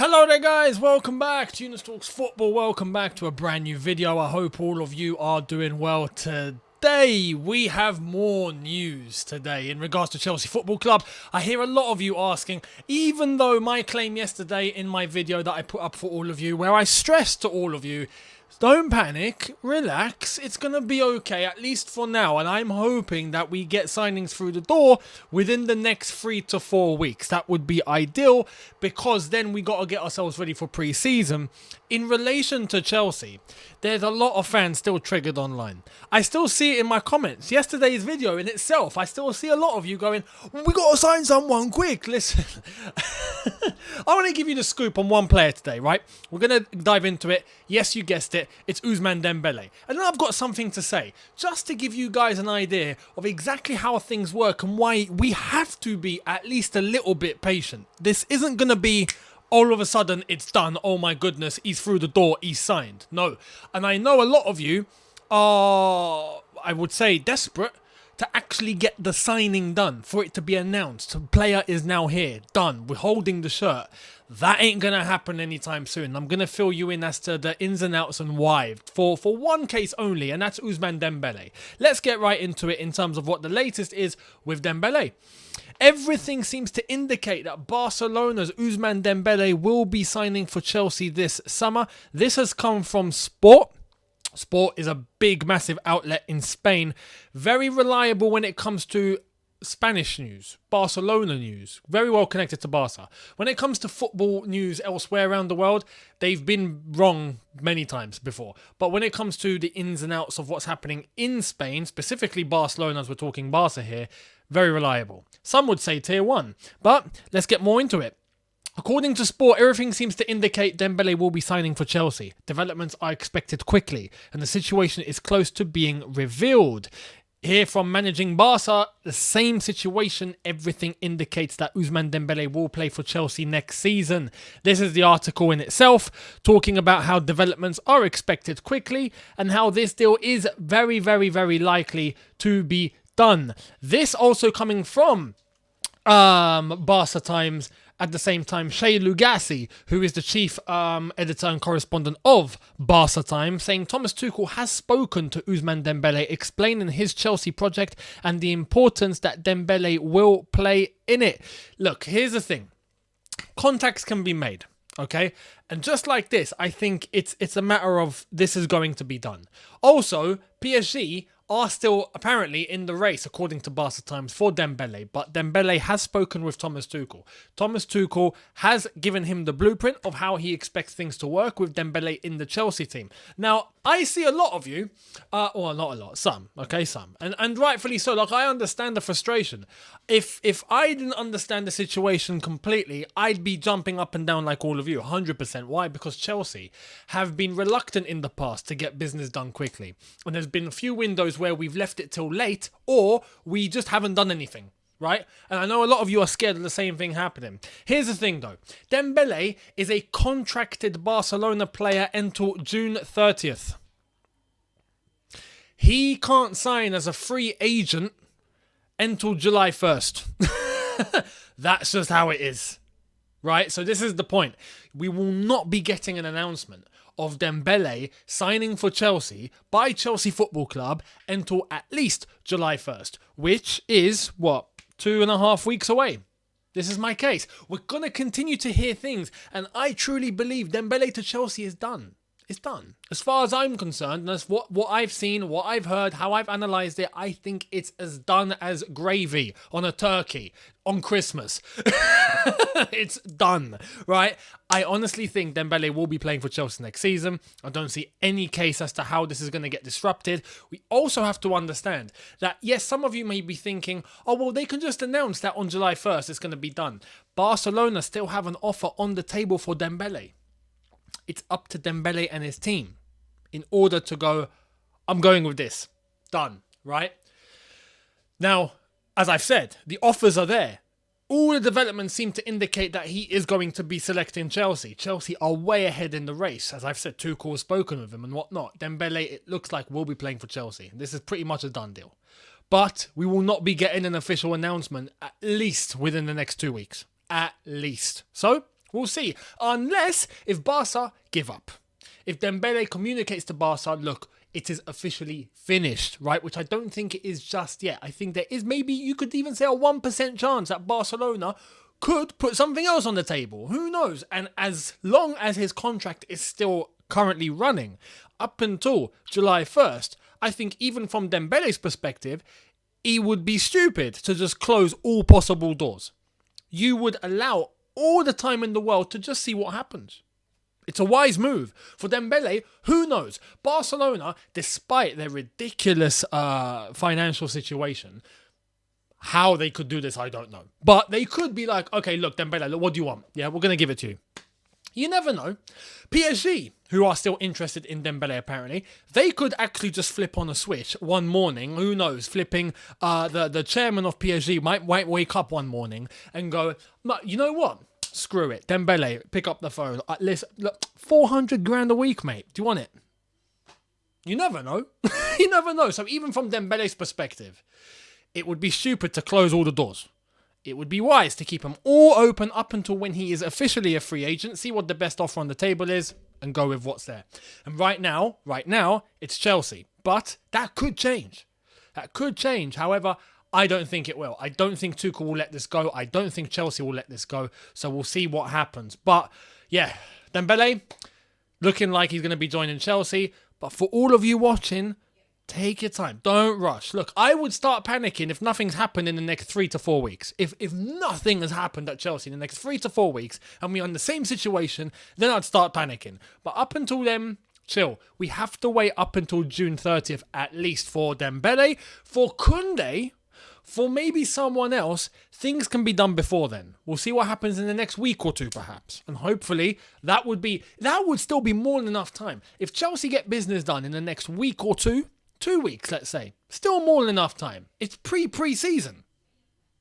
Hello there guys, welcome back to Younes Talks Football, welcome back to a brand new video. I hope all of you are doing well today. We have more news today in regards to Chelsea Football Club. I hear a lot of you asking, even though my claim yesterday in my video that I put up for all of you, where I stressed to all of you, don't panic, relax, it's going to be okay, at least for now. And I'm hoping that we get signings through the door within the next 3 to 4 weeks. That would be ideal, because then we got to get ourselves ready for pre-season. In relation to Chelsea, there's a lot of fans still triggered online. I still see it in my comments. Yesterday's video in itself, I still see a lot of you going, we got to sign someone quick. Listen, I want to give you the scoop on one player today, right? We're going to dive into it. Yes, you guessed it. It's Ousmane Dembele. And then I've got something to say, just to give you guys an idea of exactly how things work and why we have to be at least a little bit patient. This isn't going to be all of a sudden it's done, oh my goodness, he's through the door, he's signed. No. And I know a lot of you are, I would say, desperate to actually get the signing done, for it to be announced. The player is now here, done, we're holding the shirt. That ain't going to happen anytime soon. I'm going to fill you in as to the ins and outs and why, for one case only, and that's Ousmane Dembele. Let's get right into it in terms of what the latest is with Dembele. Everything seems to indicate that Barcelona's Ousmane Dembele will be signing for Chelsea this summer. This has come from Sport. Sport is a big, massive outlet in Spain. Very reliable when it comes to Spanish news, Barcelona news, very well connected to Barca. When it comes to football news elsewhere around the world, they've been wrong many times before. But when it comes to the ins and outs of what's happening in Spain, specifically Barcelona, as we're talking Barca here, very reliable. Some would say tier 1, but let's get more into it. According to Sport, everything seems to indicate Dembele will be signing for Chelsea. Developments are expected quickly, and the situation is close to being revealed. Here from managing Barca, the same situation, everything indicates that Ousmane Dembele will play for Chelsea next season. This is the article in itself, talking about how developments are expected quickly and how this deal is very, very, very likely to be done. This also coming from Barca Times. At the same time, Shea Lugassi, who is the chief editor and correspondent of Barca Times, saying Thomas Tuchel has spoken to Ousmane Dembele, explaining his Chelsea project and the importance that Dembele will play in it. Look, here's the thing. Contacts can be made, okay? And just like this, I think it's a matter of this is going to be done. Also, PSG are still apparently in the race, according to Barca Times, for Dembele. But Dembele has spoken with Thomas Tuchel. Thomas Tuchel has given him the blueprint of how he expects things to work with Dembele in the Chelsea team. Now, I see a lot of you, well, not a lot, some, okay, some. And rightfully so, like, I understand the frustration. If I didn't understand the situation completely, I'd be jumping up and down like all of you, 100%. Why? Because Chelsea have been reluctant in the past to get business done quickly. And there's been a few windows where we've left it till late, or we just haven't done anything, right? And I know a lot of you are scared of the same thing happening. Here's the thing though. Dembele is a contracted Barcelona player until June 30th. He can't sign as a free agent until July 1st. That's just how it is, right? So this is the point. We will not be getting an announcement of Dembele signing for Chelsea by Chelsea Football Club until at least July 1st, which is, what, 2.5 weeks away. This is my case. We're going to continue to hear things, and I truly believe Dembele to Chelsea is done. It's done. As far as I'm concerned, and that's what I've seen, what I've heard, how I've analysed it, I think it's as done as gravy on a turkey on Christmas. It's done, right? I honestly think Dembele will be playing for Chelsea next season. I don't see any case as to how this is going to get disrupted. We also have to understand that, yes, some of you may be thinking, oh, well, they can just announce that on July 1st it's going to be done. Barcelona still have an offer on the table for Dembele. It's up to Dembele and his team in order to go, I'm going with this. Done, right? Now, as I've said, the offers are there. All the developments seem to indicate that he is going to be selecting Chelsea. Chelsea are way ahead in the race. As I've said, Tuchel has spoken with him and whatnot. Dembele, it looks like, will be playing for Chelsea. This is pretty much a done deal. But we will not be getting an official announcement at least within the next 2 weeks. At least. So, We'll see. Unless if Barca give up. If Dembele communicates to Barca, look, it is officially finished, right? Which I don't think it is just yet. I think there is maybe, you could even say a 1% chance that Barcelona could put something else on the table. Who knows? And as long as his contract is still currently running up until July 1st, I think even from Dembele's perspective, he would be stupid to just close all possible doors. You would allow all the time in the world to just see what happens. It's a wise move. For Dembele, who knows? Barcelona, despite their ridiculous financial situation, how they could do this, I don't know. But they could be like, okay, look, Dembele, look, what do you want? Yeah, we're going to give it to you. You never know. PSG, who are still interested in Dembele apparently, they could actually just flip on a switch one morning. Who knows? Flipping, the chairman of PSG might wake up one morning and go, you know what? Screw it. Dembele, pick up the phone. Listen, look, 400 grand a week, mate. Do you want it? You never know. You never know. So even from Dembele's perspective, it would be stupid to close all the doors. It would be wise to keep them all open up until when he is officially a free agent, see what the best offer on the table is, and go with what's there. And right now, it's Chelsea. But that could change. That could change. However, I don't think it will. I don't think Tuchel will let this go. I don't think Chelsea will let this go. So we'll see what happens. But yeah, Dembele, looking like he's going to be joining Chelsea. But for all of you watching, take your time. Don't rush. Look, I would start panicking if nothing's happened in the next 3 to 4 weeks. If nothing has happened at Chelsea in the next 3 to 4 weeks and we're in the same situation, then I'd start panicking. But up until then, chill. We have to wait up until June 30th at least for Dembele. For Koundé, for maybe someone else, things can be done before then. We'll see what happens in the next week or two, perhaps. And hopefully, that would still be more than enough time. If Chelsea get business done in the next week or two, 2 weeks, let's say, still more than enough time. It's pre-season.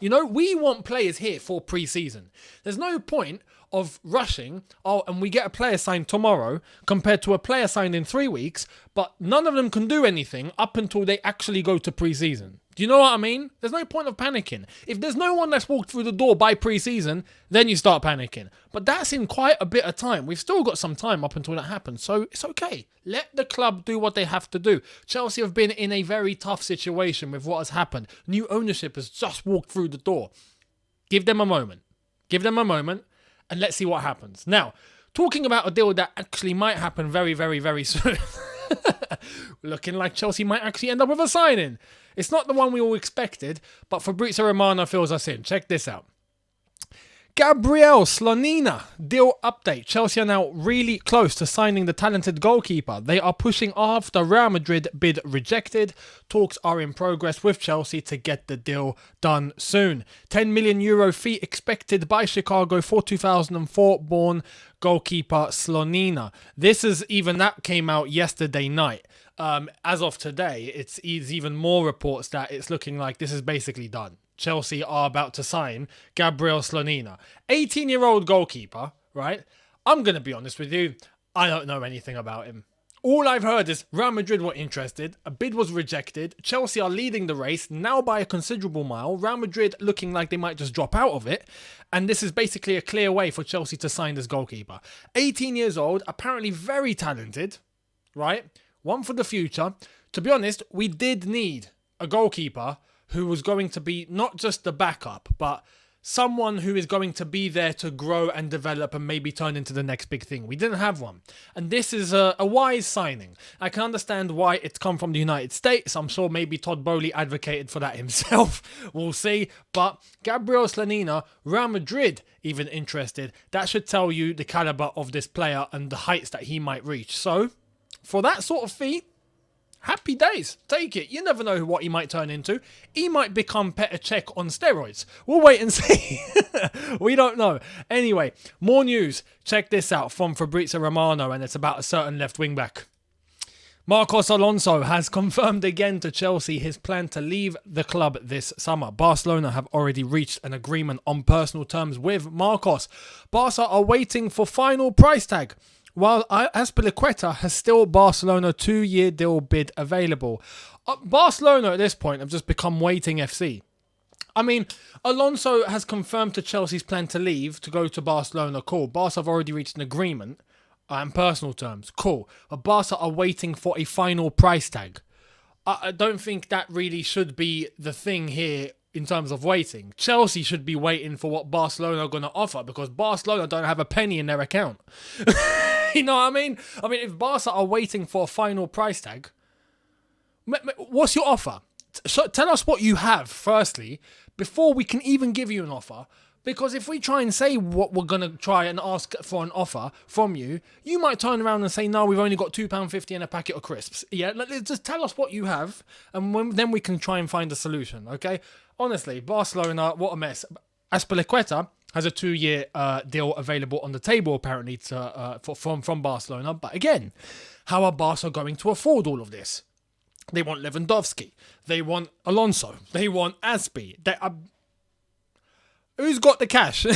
You know, we want players here for pre-season. There's no point of rushing, and we get a player signed tomorrow compared to a player signed in 3 weeks, but none of them can do anything up until they actually go to pre-season. Do you know what I mean? There's no point of panicking. If there's no one that's walked through the door by pre-season, then you start panicking. But that's in quite a bit of time. We've still got some time up until that happens, so it's okay. Let the club do what they have to do. Chelsea have been in a very tough situation with what has happened. New ownership has just walked through the door. Give them a moment. Give them a moment, and let's see what happens. Now, talking about a deal that actually might happen very, very, very soon. Looking like Chelsea might actually end up with a signing. It's not the one we all expected, but Fabrizio Romano fills us in. Check this out. Gabriel Slonina, deal update. Chelsea are now really close to signing the talented goalkeeper. They are pushing after Real Madrid bid rejected. Talks are in progress with Chelsea to get the deal done soon. €10 million fee expected by Chicago for 2004 born goalkeeper Slonina. That came out yesterday night. As of today, it's even more reports that it's looking like this is basically done. Chelsea are about to sign Gabriel Slonina. 18-year-old goalkeeper, right? I'm going to be honest with you. I don't know anything about him. All I've heard is Real Madrid were interested. A bid was rejected. Chelsea are leading the race now by a considerable mile. Real Madrid looking like they might just drop out of it. And this is basically a clear way for Chelsea to sign this goalkeeper. 18 years old, apparently very talented, right? One for the future. To be honest, we did need a goalkeeper who was going to be not just the backup, but someone who is going to be there to grow and develop and maybe turn into the next big thing. We didn't have one. And this is a wise signing. I can understand why it's come from the United States. I'm sure maybe Todd Bowley advocated for that himself. We'll see. But Gabriel Slonina, Real Madrid even interested. That should tell you the caliber of this player and the heights that he might reach. So, for that sort of fee, happy days. Take it. You never know what he might turn into. He might become Petr Cech on steroids. We'll wait and see. We don't know. Anyway, more news. Check this out from Fabrizio Romano, and it's about a certain left wing back. Marcos Alonso has confirmed again to Chelsea his plan to leave the club this summer. Barcelona have already reached an agreement on personal terms with Marcos. Barca are waiting for final price tag, while Azpilicueta has still Barcelona 2-year deal bid available. Barcelona at this point have just become waiting FC. I mean, Alonso has confirmed to Chelsea's plan to leave to go to Barcelona. Cool. Barca have already reached an agreement in personal terms. Cool. But Barca are waiting for a final price tag. I don't think that really should be the thing here in terms of waiting. Chelsea should be waiting for what Barcelona are going to offer because Barcelona don't have a penny in their account. You know what I mean? I mean, if Barca are waiting for a final price tag, what's your offer? Tell us what you have, firstly, before we can even give you an offer. Because if we try and say what we're going to try and ask for an offer from you, you might turn around and say, no, we've only got £2.50 and a packet of crisps. Yeah, just tell us what you have, and then we can try and find a solution, okay? Honestly, Barcelona, what a mess. Azpilicueta has a 2-year deal available on the table, apparently, from Barcelona. But again, how are Barca going to afford all of this? They want Lewandowski. They want Alonso. They want Azpi. Who's got the cash?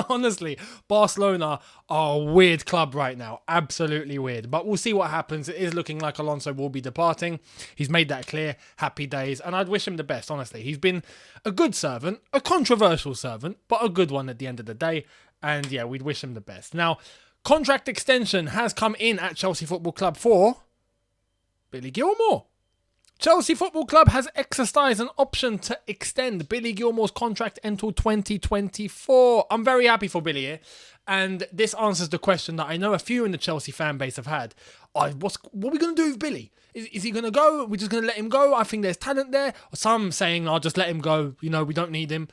Honestly, Barcelona are a weird club right now. Absolutely weird. But we'll see what happens. It is looking like Alonso will be departing. He's made that clear. Happy days. And I'd wish him the best, honestly. He's been a good servant, a controversial servant, but a good one at the end of the day. And yeah, we'd wish him the best. Now, contract extension has come in at Chelsea Football Club for Billy Gilmour. Chelsea Football Club has exercised an option to extend Billy Gilmour's contract until 2024. I'm very happy for Billy here. And this answers the question that I know a few in the Chelsea fan base have had. What are we going to do with Billy? Is he going to go? We're just going to let him go? I think there's talent there. Or some saying, I'll just let him go. You know, we don't need him.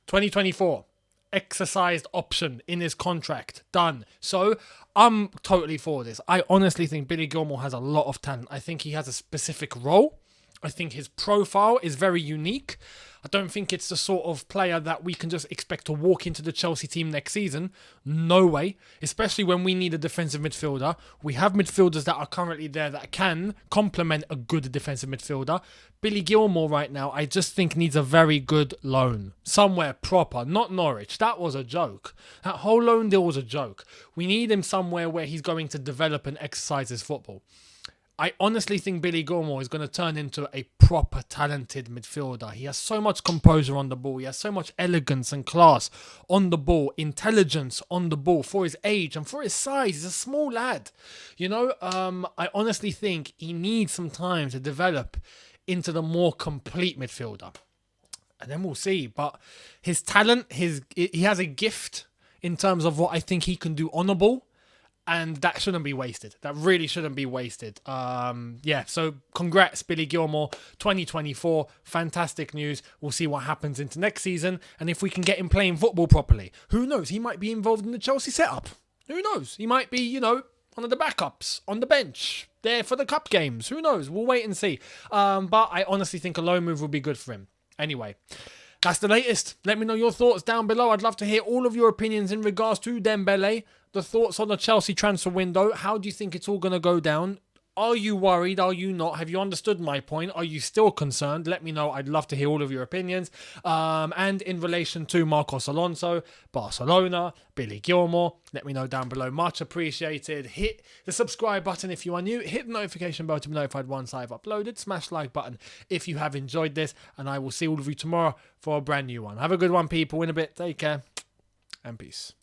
2024. Exercised option in his contract. Done. So I'm totally for this. I honestly think Billy Gilmour has a lot of talent. I think he has a specific role. I think his profile is very unique. I don't think it's the sort of player that we can just expect to walk into the Chelsea team next season. No way. Especially when we need a defensive midfielder. We have midfielders that are currently there that can complement a good defensive midfielder. Billy Gilmour right now, I just think needs a very good loan. Somewhere proper, not Norwich. That was a joke. That whole loan deal was a joke. We need him somewhere where he's going to develop and exercise his football. I honestly think Billy Gilmour is going to turn into a proper talented midfielder. He has so much composure on the ball. He has so much elegance and class on the ball, intelligence on the ball for his age and for his size. He's a small lad. You know, I honestly think he needs some time to develop into the more complete midfielder. And then we'll see. But his talent, he has a gift in terms of what I think he can do on the ball. And that shouldn't be wasted. That really shouldn't be wasted. Yeah, so congrats, Billy Gilmour. 2024, fantastic news. We'll see what happens into next season. And if we can get him playing football properly, who knows? He might be involved in the Chelsea setup. Who knows? He might be, you know, one of the backups on the bench there for the cup games. Who knows? We'll wait and see. But I honestly think a loan move will be good for him. Anyway, that's the latest. Let me know your thoughts down below. I'd love to hear all of your opinions in regards to Dembele. The thoughts on the Chelsea transfer window. How do you think it's all going to go down? Are you worried? Are you not? Have you understood my point? Are you still concerned? Let me know. I'd love to hear all of your opinions. And in relation to Marcos Alonso, Barcelona, Billy Gilmour, let me know down below. Much appreciated. Hit the subscribe button if you are new. Hit the notification bell to be notified once I've uploaded. Smash the like button if you have enjoyed this. And I will see all of you tomorrow for a brand new one. Have a good one, people. In a bit. Take care. And peace.